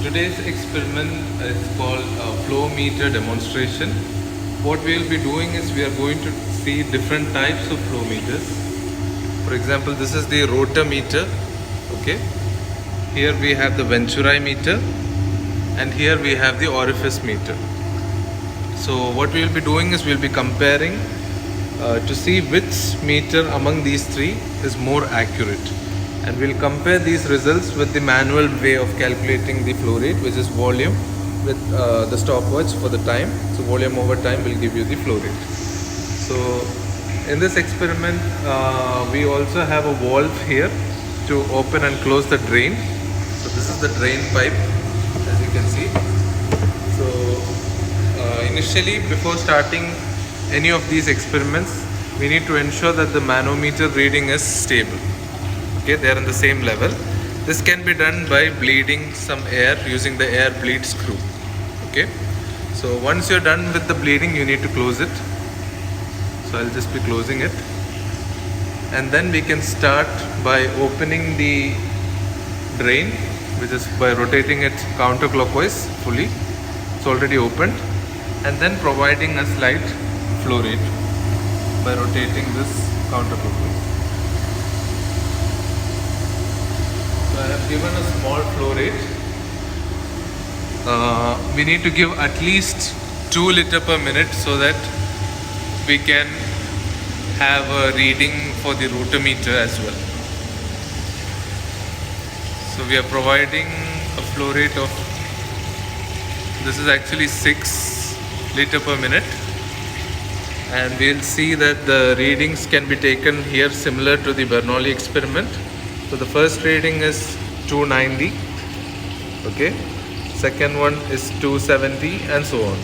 Today's experiment is called flow meter demonstration. What we will be doing is we are going to see different types of flow meters. For example, this is the rotor meter. Okay. Here we have the Venturi meter, and here we have the orifice meter. So what we will be doing is we will be comparing to see which meter among these three is more accurate. And we'll compare these results with the manual way of calculating the flow rate, which is volume with the stopwatch for the time. So volume over time will give you the flow rate. So in this experiment, we also have a valve here to open and close the drain. So this is the drain pipe, as you can see. So initially, before starting any of these experiments, we need to ensure that the manometer reading is stable. Okay, they are in the same level. This can be done by bleeding some air using the air bleed screw. Okay, so once you're done with the bleeding, you need to close it. So I'll just be closing it, and then we can start by opening the drain, which is by rotating it counterclockwise fully. It's already opened, and then providing a slight flow rate by rotating this counterclockwise. So I have given a small flow rate. We need to give at least 2 liters per minute so that we can have a reading for the rotor meter as well. So we are providing a flow rate of, this is actually 6 liters per minute, and we'll see that the readings can be taken here similar to the Bernoulli experiment. So the first reading is 290, okay, second one is 270, and so on.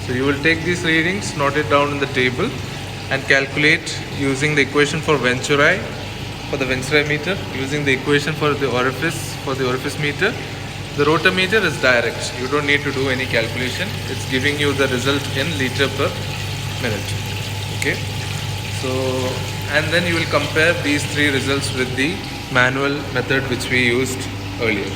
So you will take these readings, note it down in the table, and calculate using the equation for Venturi for the Venturi meter, using the equation for the orifice meter. The rotor meter is direct. You don't need to do any calculation. It's giving you the result in liter per minute. Okay. So, and then you will compare these three results with the manual method which we used earlier.